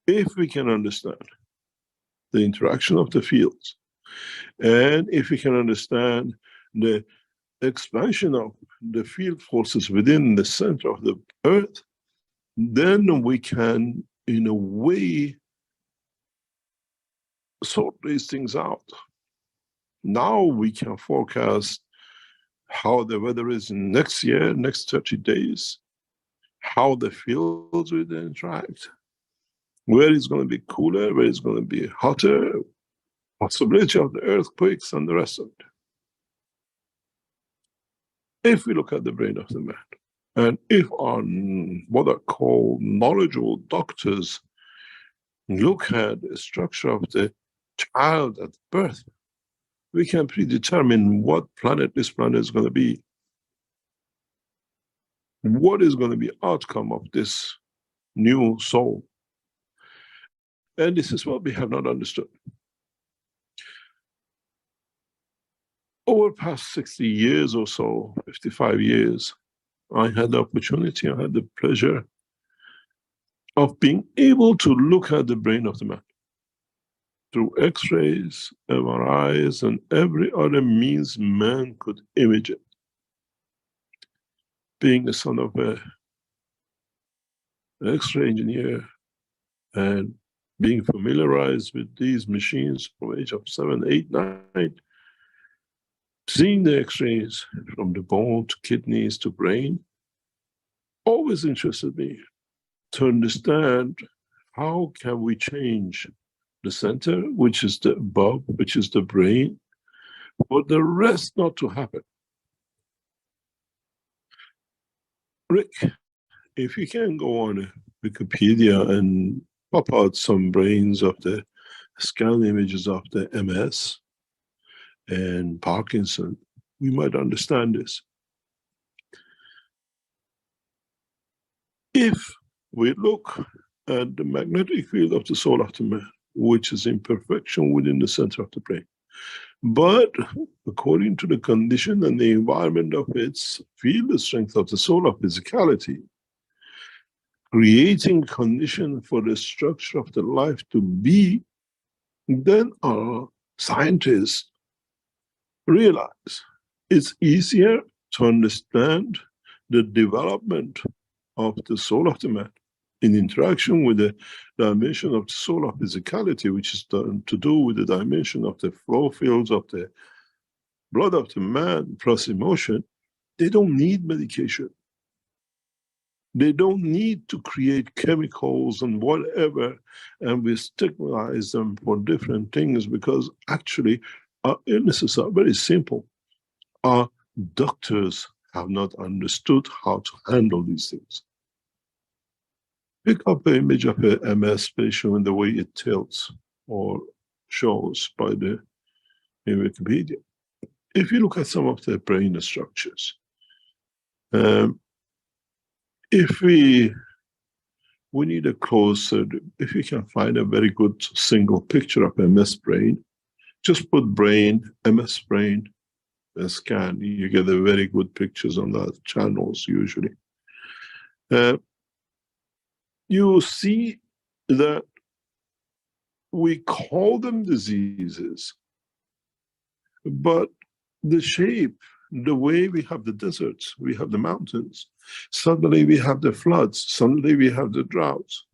If we can understand the interaction of the fields, and if we can understand the expansion of the field forces within the center of the Earth, then we can, in a way, sort these things out. Now we can forecast how the weather is next year, next 30 days, how the fields will interact, where it's going to be cooler, where it's going to be hotter, possibility of the earthquakes and the rest of it. If we look at the brain of the man, and if our what are called knowledgeable doctors look at the structure of the child at birth, we can predetermine what planet this planet is going to be, what is going to be outcome of this new soul. And this is what we have not understood. Over past 60 years or so, 55 years, I had the opportunity, I had the pleasure of being able to look at the brain of the man through X-rays, MRIs, and every other means man could image it. Being the son of an X-ray engineer and being familiarized with these machines from age of 7, 8, 9, seeing the X-rays from the bone to kidneys to brain, always interested me to understand how can we change the center, which is the above, which is the brain, for the rest not to happen. Rick, if you can go on Wikipedia and pop out some brains of the scan images of the MS and Parkinson, we might understand this. If we look at the magnetic field of the soul of the man, which is imperfection within the center of the brain, but according to the condition and the environment of its field, the strength of the soul of physicality, creating condition for the structure of the life to be, then our scientists realize it's easier to understand the development of the soul of the man in interaction with the dimension of the soul of physicality, which is to do with the dimension of the flow fields of the blood of the man plus emotion. They don't need medication. They don't need to create chemicals and whatever, and we stigmatize them for different things, because actually our illnesses are very simple. Our doctors have not understood how to handle these things. Pick up an image of an MS patient and the way it tilts or shows by the in Wikipedia. If you look at some of the brain structures, if we need a closer, if you can find a very good single picture of MS brain, just put brain, MS brain, and scan. You get a very good pictures on the channels usually. You see that we call them diseases, but the shape, the way we have the deserts, we have the mountains, suddenly we have the floods, suddenly we have the droughts.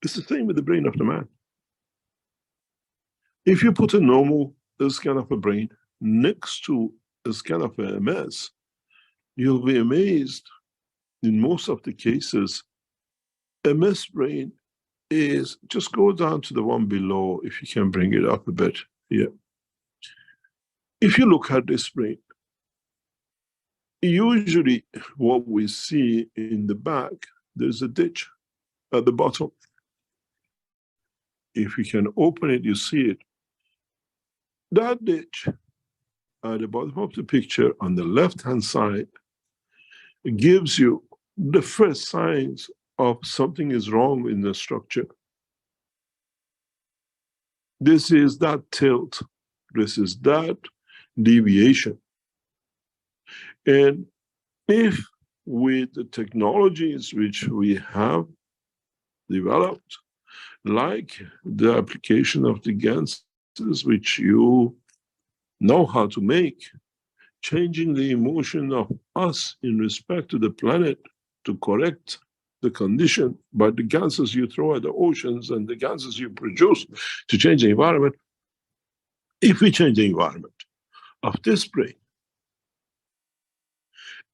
It's the same with the brain of the man. If you put a normal scan of a brain next to a scan of a MS, you'll be amazed. In most of the cases, MS brain is, just go down to the one below, if you can bring it up a bit here. If you look at this brain, usually what we see in the back, there's a ditch at the bottom. If you can open it, you see it. That ditch at the bottom of the picture on the left-hand side gives you the first signs of something is wrong in the structure. This is that tilt. This is that deviation. And if with the technologies which we have developed, like the application of the ganses which you know how to make, changing the emotion of us in respect to the planet to correct the condition by the gases you throw at the oceans and the gases you produce to change the environment. If we change the environment of this brain,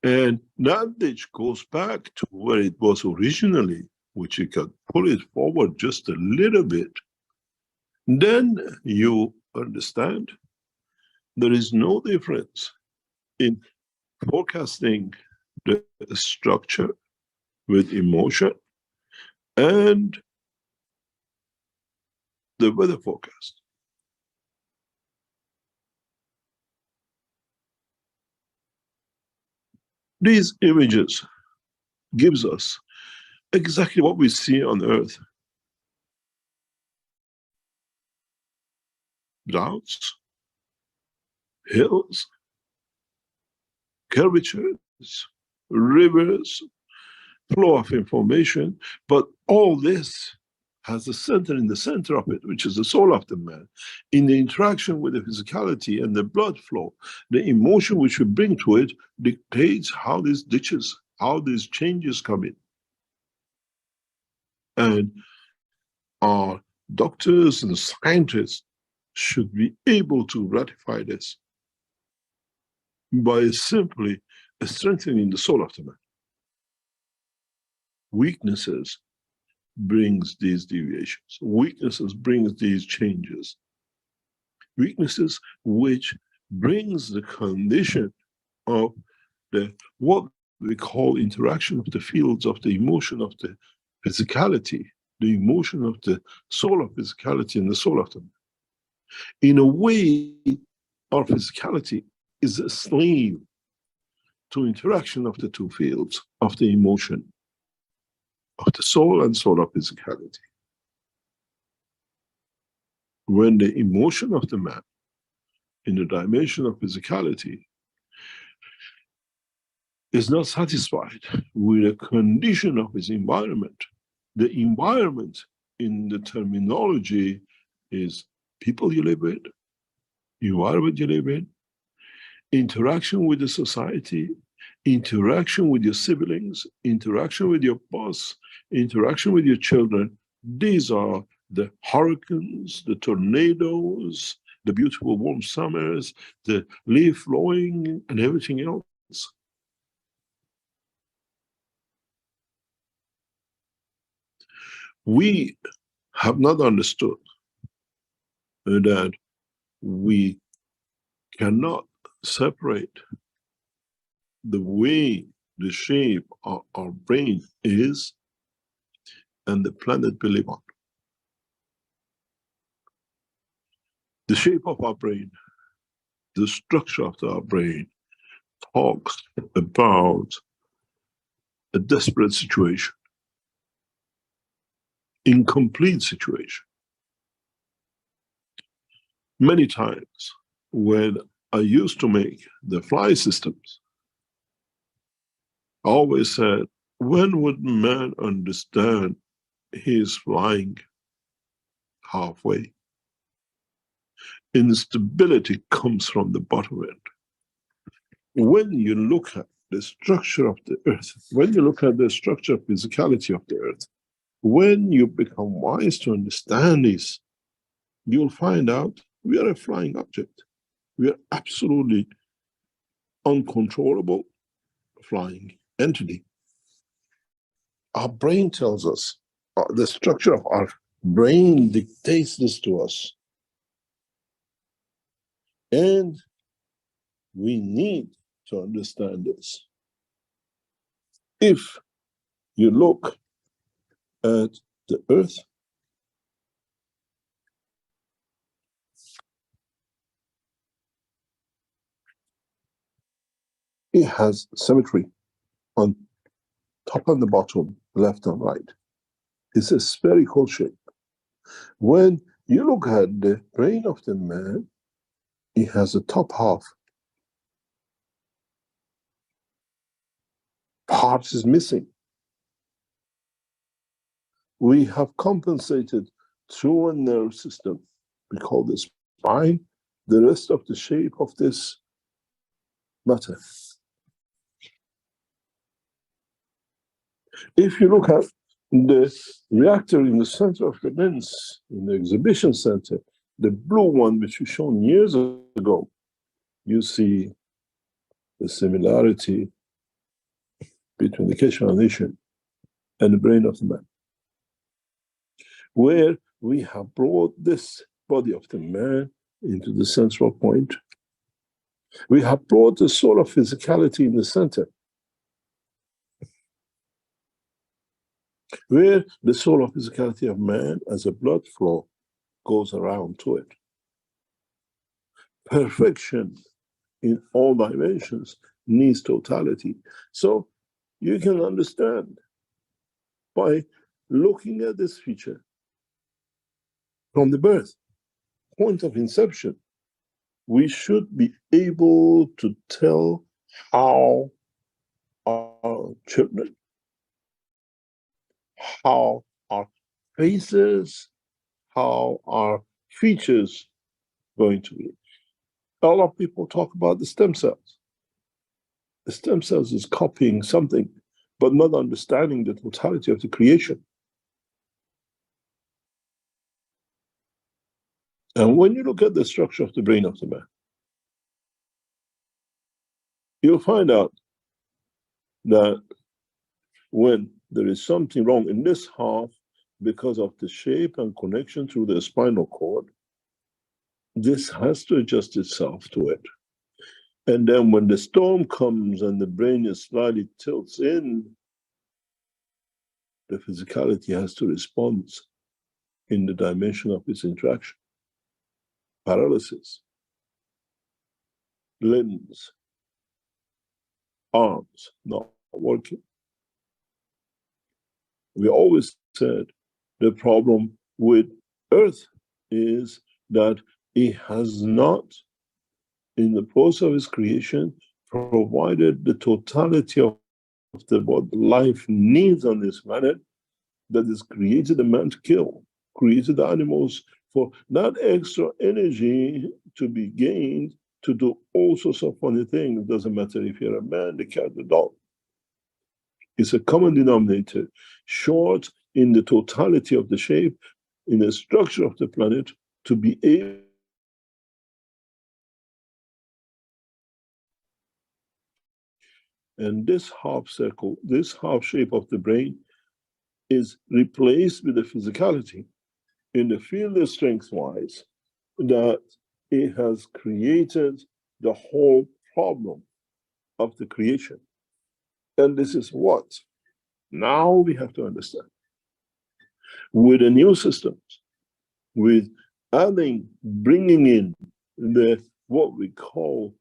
and knowledge goes back to where it was originally, which you can pull it forward just a little bit, then you understand there is no difference in forecasting the structure with emotion and the weather forecast. These images gives us exactly what we see on Earth. Droughts, hills, curvatures, rivers, flow of information, but all this has a center in the center of it, which is the soul of the man. In the interaction with the physicality and the blood flow, the emotion which we bring to it dictates how these ditches, how these changes come in. And our doctors and scientists should be able to ratify this by simply strengthening the soul of the man. Weaknesses brings these deviations. Weaknesses brings these changes. Weaknesses which brings the condition of the what we call interaction of the fields of the emotion of the physicality, the emotion of the soul of physicality and the soul of the man. In a way, our physicality is a slave to interaction of the two fields of the emotion of the soul and soul of physicality. When the emotion of the man in the dimension of physicality is not satisfied with the condition of his environment, the environment in the terminology is people you live with, environment you live in, interaction with the society, interaction with your siblings, interaction with your boss, interaction with your children. These are the hurricanes, the tornadoes, the beautiful warm summers, the leaf blowing and everything else. We have not understood that we cannot separate the way, the shape of our brain is and the planet we live on. The shape of our brain, the structure of our brain talks about a desperate situation, incomplete situation. Many times when I used to make the fly systems, I always said, when would man understand he is flying halfway? Instability comes from the bottom end. When you look at the structure of the earth, when you look at the structure of physicality of the earth, when you become wise to understand this, you'll find out we are a flying object. We are absolutely uncontrollable flying entity. Our brain tells us, the structure of our brain dictates this to us. And we need to understand this. If you look at the earth, it has symmetry on top and the bottom, left and right. It's a spherical shape. When you look at the brain of the man, it has a top half. Part is missing. we have compensated through a nerve system, we call the spine, the rest of the shape of this matter. If you look at the reactor in the center of the lens, in the exhibition center, the blue one, which was shown years ago, you see the similarity between the Keshe Foundation and the brain of the man, where we have brought this body of the man into the central point. We have brought the soul of physicality in the center, where the soul of physicality of man as a blood flow goes around to it. Perfection in all dimensions needs totality. So you can understand by looking at this feature from the birth, point of inception, we should be able to tell how our children, how our faces, how our features going to be. A lot of people talk about the stem cells. The stem cells is copying something, but not understanding the totality of the creation. And when you look at the structure of the brain of the man, you'll find out that when there is something wrong in this half because of the shape and connection through the spinal cord, this has to adjust itself to it. And then when the storm comes and the brain is slightly tilts in, the physicality has to respond in the dimension of its interaction. Paralysis, limbs, arms not working. We always said the problem with Earth is that it has not, in the process of its creation, provided the totality of what life needs on this planet, that has created the man to kill, created the animals for that extra energy to be gained to do all sorts of funny things. It doesn't matter if you're a man, the cat, the dog. It's a common denominator, short in the totality of the shape, in the structure of the planet, to be able. And this half circle, this half shape of the brain is replaced with the physicality in the field of strength wise, that it has created the whole problem of the creation. And this is what now we have to understand. With the new systems, with adding, bringing in the what we call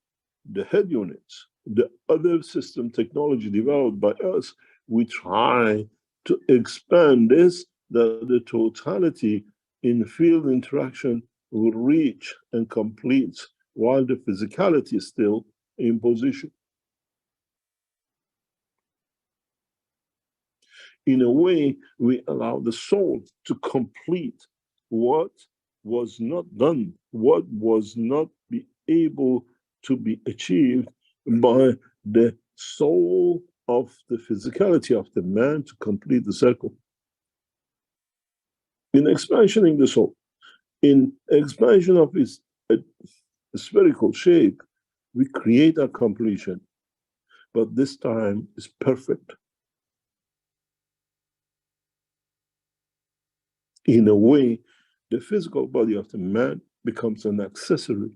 the head units, the other system technology developed by us, we try to expand this, that the totality in field interaction will reach and complete while the physicality is still in position. In a way, we allow the soul to complete what was not done, what was not be able to be achieved by the soul of the physicality of the man to complete the circle. In expansioning the soul, in expansion of its spherical shape, we create a completion, but this time is perfect. In a way, the physical body of the man becomes an accessory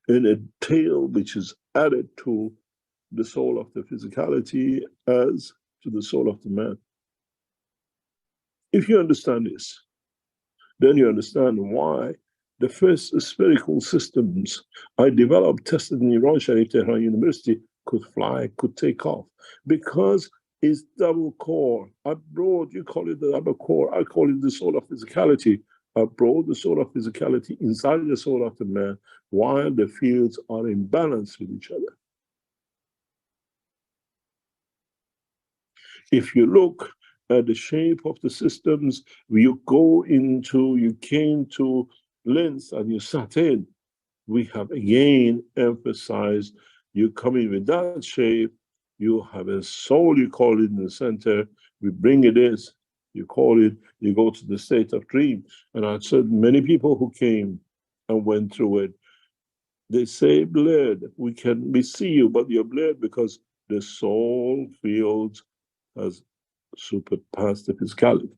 and a tail which is added to the soul of the physicality as to the soul of the man. If you understand this, then you understand why the first spherical systems I developed, tested in Iran Sharif Tehran University, could fly, could take off, because it's double core. Abroad, you call it the double core, I call it the soul of physicality. Abroad, the soul of physicality, inside the soul of the man, while the fields are in balance with each other. If you look at the shape of the systems. You came to length and you sat in. We have again emphasized you come in with that shape, you have a soul, you call it in the center, we bring it in, you call it, you go to the state of dream. And I said many people who came and went through it, they say, blurred, we see you, but you're blurred because the soul field has surpassed the physicality.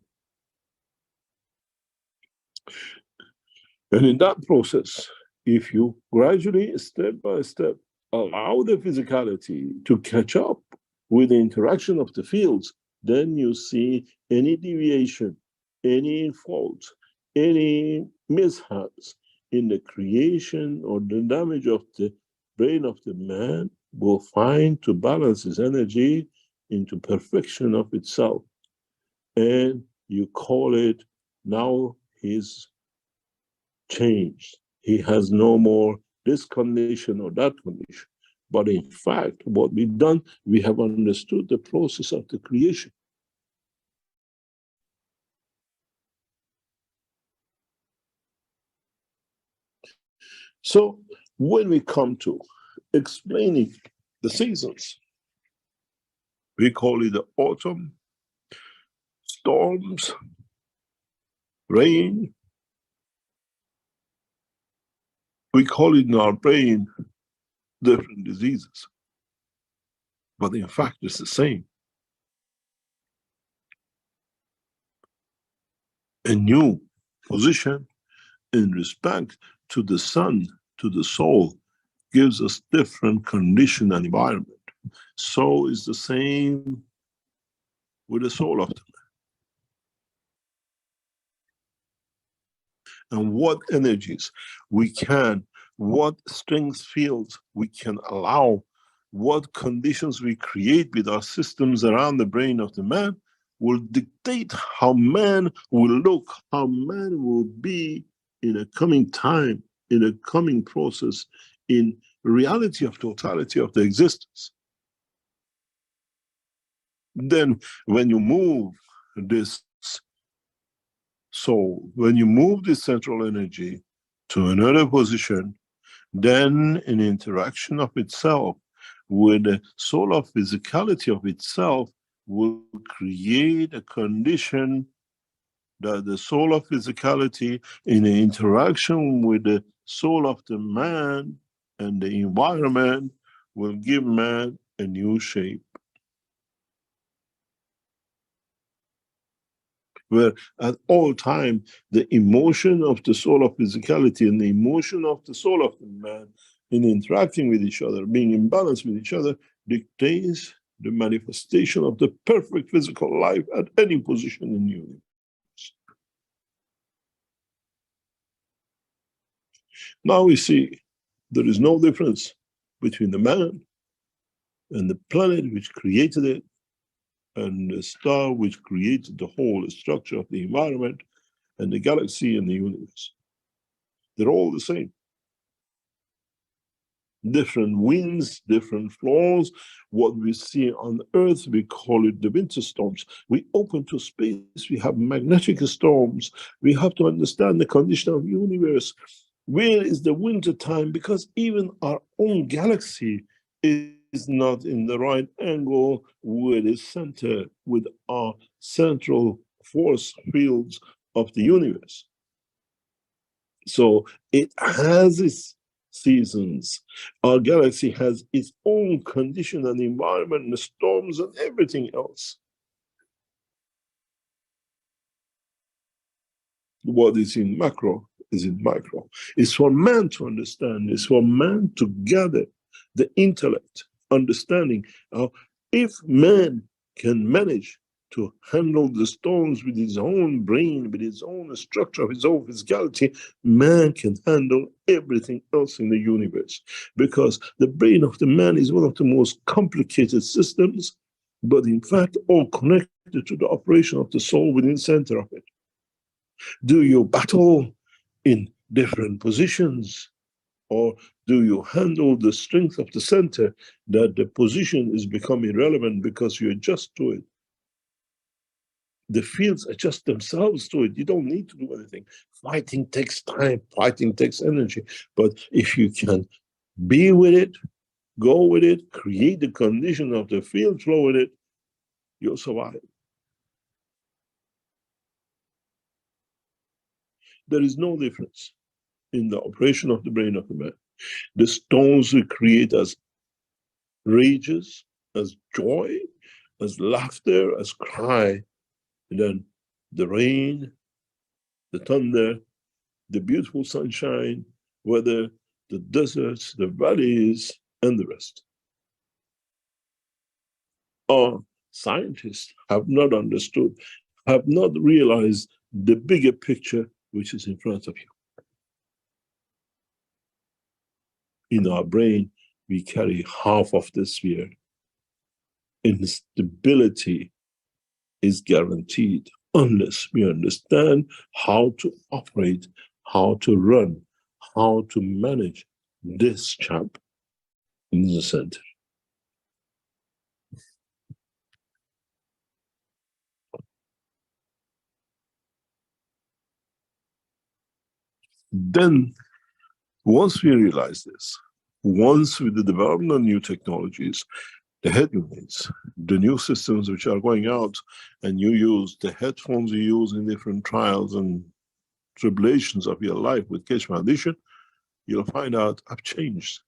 And in that process, if you gradually, step by step, allow the physicality to catch up with the interaction of the fields, then you see any deviation, any fault, any mishaps in the creation or the damage of the brain of the man will find to balance his energy into perfection of itself. And you call it now his changed. He has no more this condition or that condition. But in fact, what we've done, we have understood the process of the creation. So when we come to explaining the seasons, we call it the autumn, storms, rain. We call it in our brain different diseases. But in fact, it's the same. A new position in respect to the sun, to the soul, gives us different condition and environment. So is the same with the soul of the man. And what energies we can, what strength fields we can allow, what conditions we create with our systems around the brain of the man will dictate how man will look, how man will be in a coming time, in a coming process, in reality of totality of the existence. Then when you move this soul, when you move this central energy to another position, then an interaction of itself with the soul of physicality of itself will create a condition that the soul of physicality in the interaction with the soul of the man and the environment will give man a new shape. Where at all time, the emotion of the soul of physicality and the emotion of the soul of the man in interacting with each other, being in balance with each other, dictates the manifestation of the perfect physical life at any position in the universe. Now we see there is no difference between the man and the planet which created it and the star which created the whole structure of the environment and the galaxy and the universe. They're all the same. Different winds, different flows. What we see on Earth, we call it the winter storms. We open to space, we have magnetic storms. We have to understand the condition of the universe. Where is the winter time? Because even our own galaxy is not in the right angle with the center, with our central force fields of the universe. So it has its seasons. Our galaxy has its own condition and environment and storms and everything else. What is in macro is in micro. It's for man to understand. It's for man to gather the intellect, understanding. If man can manage to handle the storms with his own brain, with his own structure, of his own physicality, man can handle everything else in the universe. Because the brain of the man is one of the most complicated systems, but in fact, all connected to the operation of the soul within the center of it. Do you battle in different positions? Or do you handle the strength of the center that the position is becoming irrelevant because you adjust to it? The fields adjust themselves to it. You don't need to do anything. Fighting takes time, fighting takes energy. But if you can be with it, go with it, create the condition of the field flow with it, you'll survive. There is no difference in the operation of the brain of a man. The stones we create as rages, as joy, as laughter, as cry, and then the rain, the thunder, the beautiful sunshine, weather, the deserts, the valleys, and the rest. Our scientists have not understood, have not realized the bigger picture which is in front of you. In our brain, we carry half of the sphere. Instability is guaranteed unless we understand how to operate, how to run, how to manage this champ in the center. Then, once we realize this, once with the development of new technologies, the headwinds, the new systems which are going out, and you use the headphones you use in different trials and tribulations of your life with Keshe Foundation, you'll find out I've changed.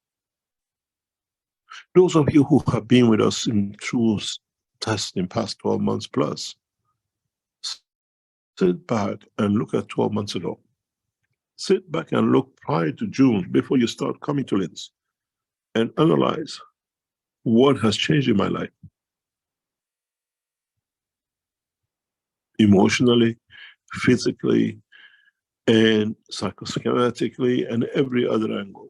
Those of you who have been with us in true tests in past 12 months plus, sit back and look at 12 months ago. Sit back and look prior to June, before you start coming to LINS, and analyze what has changed in my life. Emotionally, physically, and psychosomatically, and every other angle.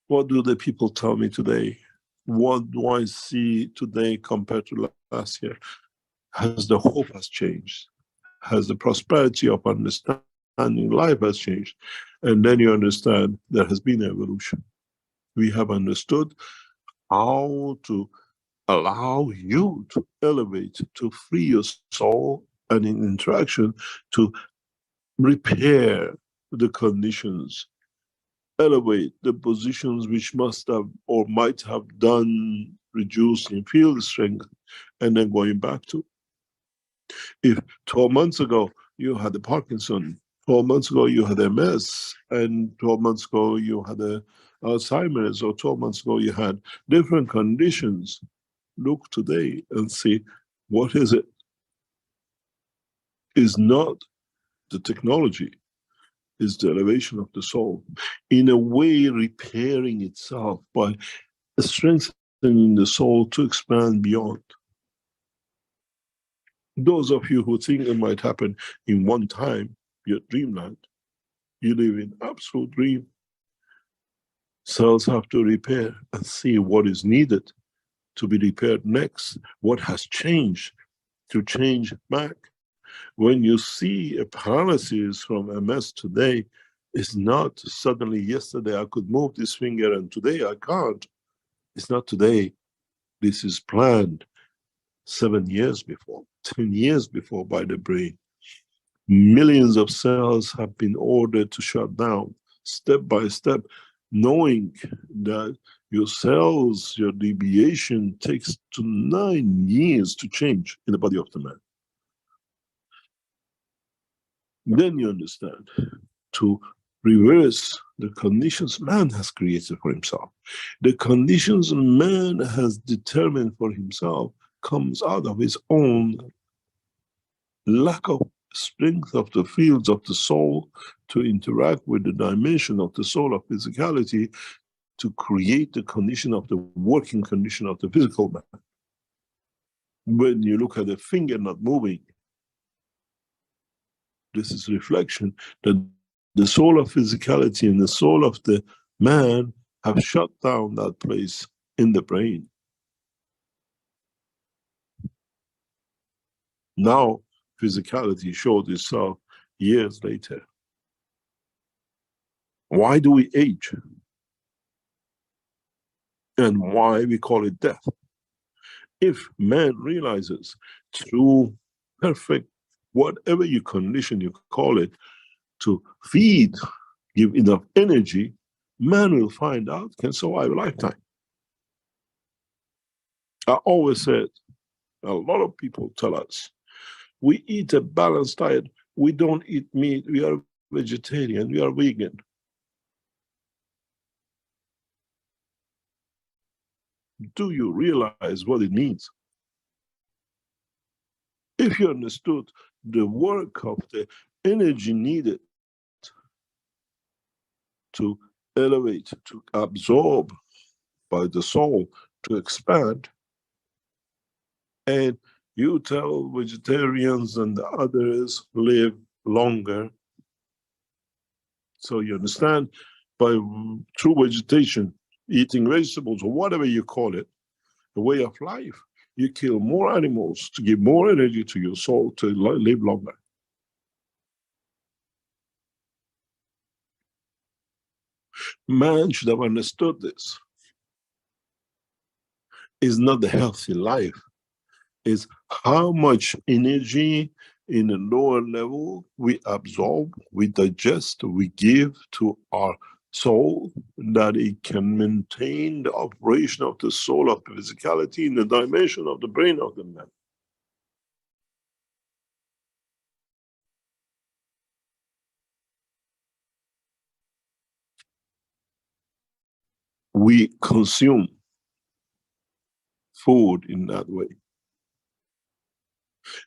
What do the people tell me today? What do I see today compared to last year? Has the hope has changed? Has the prosperity of understanding life has changed? And then you understand there has been evolution. We have understood how to allow you to elevate, to free your soul, and in interaction to repair the conditions, elevate the positions which must have or might have done reducing field strength, and then going back to. If 12 months ago you had the Parkinson, 12 months ago you had MS, and 12 months ago you had the Alzheimer's, or 12 months ago you had different conditions, look today and see what is it. Is not the technology, is the elevation of the soul, in a way repairing itself by strengthening the soul to expand beyond. Those of you who think it might happen in one time, your dreamland, you live in absolute dream. Cells have to repair and see what is needed to be repaired next, what has changed to change back. When you see a paralysis from MS today, it's not suddenly yesterday I could move this finger and today I can't. It's not today. This is planned 7 years before, 10 years before by the brain. Millions of cells have been ordered to shut down step by step, knowing that your cells, your deviation takes to 9 years to change in the body of the man. Then you understand, to reverse the conditions man has created for himself. The conditions man has determined for himself comes out of his own lack of strength of the fields of the soul to interact with the dimension of the soul of physicality to create the condition of the working condition of the physical man. When you look at the finger not moving, this is reflection that the soul of physicality and the soul of the man have shut down that place in the brain. Now, physicality showed itself years later. Why do we age? And why we call it death? If man realizes through perfect, whatever you condition, you call it, to feed, give enough energy, man will find out can survive a lifetime. I always said, a lot of people tell us, we eat a balanced diet, we don't eat meat, we are vegetarian, we are vegan. Do you realize what it means? If you understood the work of the energy needed to elevate, to absorb by the soul, to expand, and you tell vegetarians and the others live longer. So you understand, by through vegetation, eating vegetables or whatever you call it, a way of life, you kill more animals to give more energy to your soul to live longer. Man should have understood this. It's not the healthy life, it's how much energy in a lower level we absorb, we digest, we give to our soul, that it can maintain the operation of the soul, of the physicality in the dimension of the brain of the man. We consume food in that way.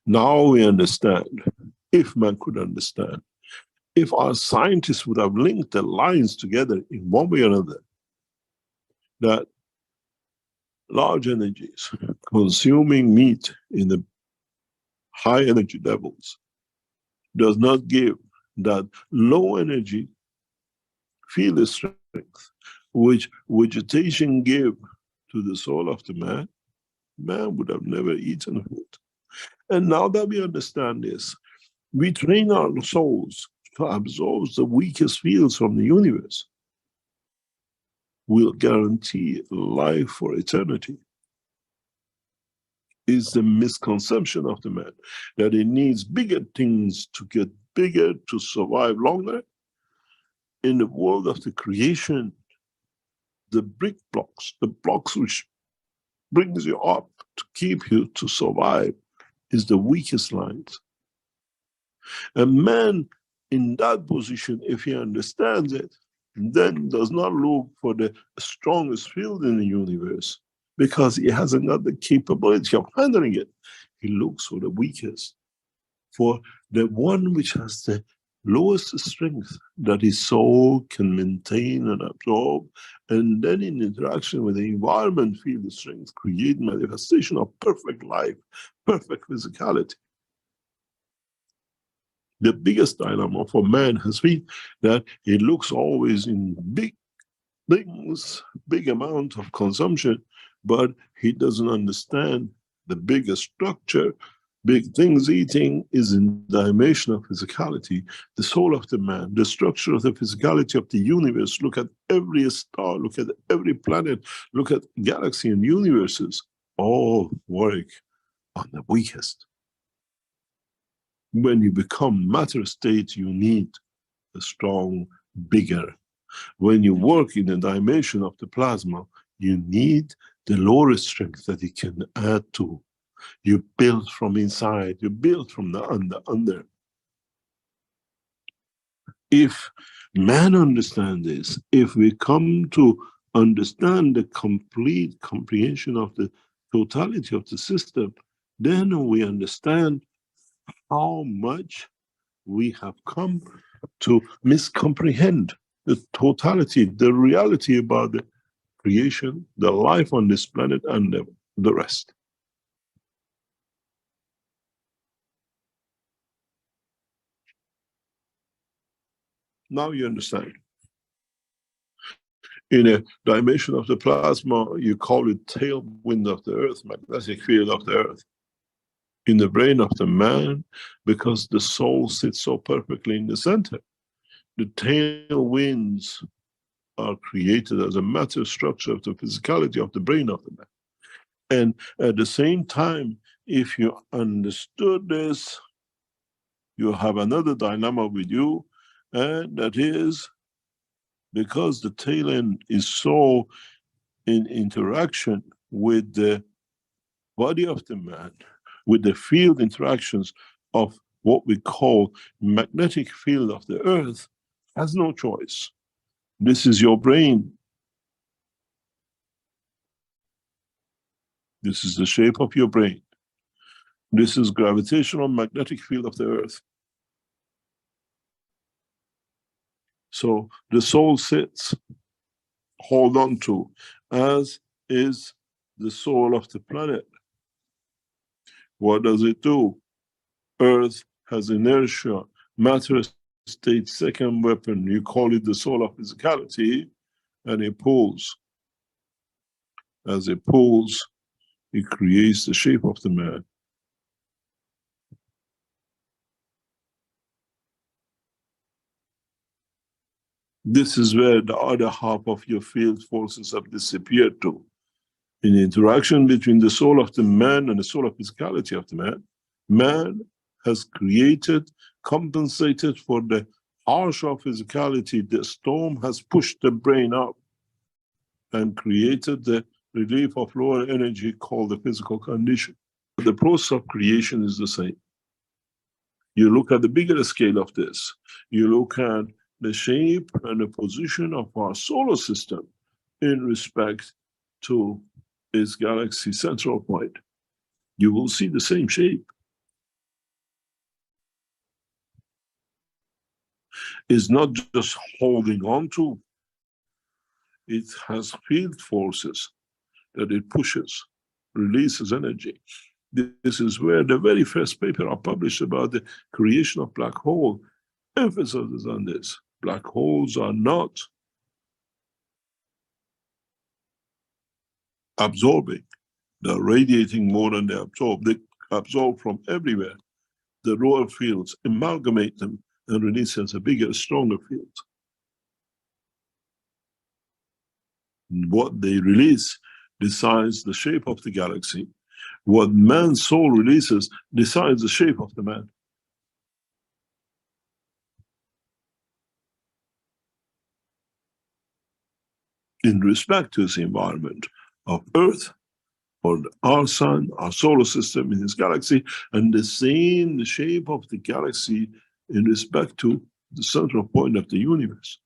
Now we understand, if man could understand, if our scientists would have linked the lines together in one way or another, that large energies, consuming meat in the high energy levels, does not give that low energy feel strength, which vegetation gave to the soul of the man, man would have never eaten food. And now that we understand this, we train our souls to absorb the weakest fields from the universe. Will guarantee life for eternity. Is the misconception of the man that he needs bigger things to get bigger to survive longer. In the world of the creation, the brick blocks, the blocks which brings you up to keep you to survive, is the weakest lines. A man in that position, if he understands it, then does not look for the strongest field in the universe, because he hasn't got the capability of handling it. He looks for the weakest, for the one which has the lowest strength that his soul can maintain and absorb, and then in interaction with the environment feel the strength, create manifestation of perfect life, perfect physicality. The biggest dilemma for man has been that he looks always in big things, big amount of consumption, but he doesn't understand the bigger structure. Big things eating is in the dimension of physicality, the soul of the man, the structure of the physicality of the universe. Look at every star, look at every planet, look at galaxy and universes, all work on the weakest. When you become matter state, you need a strong, bigger. When you work in the dimension of the plasma, you need the lower strength that you can add to. You build from inside, you build from the under. If man understands this, if we come to understand the complete comprehension of the totality of the system, then we understand how much we have come to miscomprehend the totality, the reality about the creation, the life on this planet, and the rest. Now you understand. In a dimension of the plasma, you call it tailwind of the earth, magnetic field of the earth. In the brain of the man, because the soul sits so perfectly in the center, the tailwinds are created as a matter structure of the physicality of the brain of the man. And at the same time, If you understood this, you have another dilemma with you, and that is because the tail end is so in interaction with the body of the man, with the field interactions of what we call magnetic field of the earth, has no choice. This is your brain. This is the shape of your brain. This is gravitational magnetic field of the earth. So the soul sits, hold on to, as is the soul of the planet. What does it do? Earth has inertia. Matter state's second weapon. You call it the soul of physicality, and it pulls. As it pulls, it creates the shape of the man. This is where the other half of your field forces have disappeared to. In the interaction between the soul of the man and the soul of physicality of the man, man has created, compensated for the harsh of physicality. The storm has pushed the brain up and created the relief of lower energy called the physical condition. The process of creation is the same. You look at the bigger scale of this. You look at the shape and the position of our solar system in respect to its galaxy central point. You will see the same shape. It's not just holding on to, it has field forces that it pushes, releases energy. This is where the very first paper I published about the creation of black hole emphasizes on this. Black holes are not absorbing. They're radiating more than they absorb. They absorb from everywhere. The lower fields amalgamate them and release as a bigger, stronger field. What they release decides the shape of the galaxy. What man's soul releases decides the shape of the man. In respect to the environment of Earth, or our sun, our solar system in this galaxy, and the same shape of the galaxy in respect to the central point of the universe.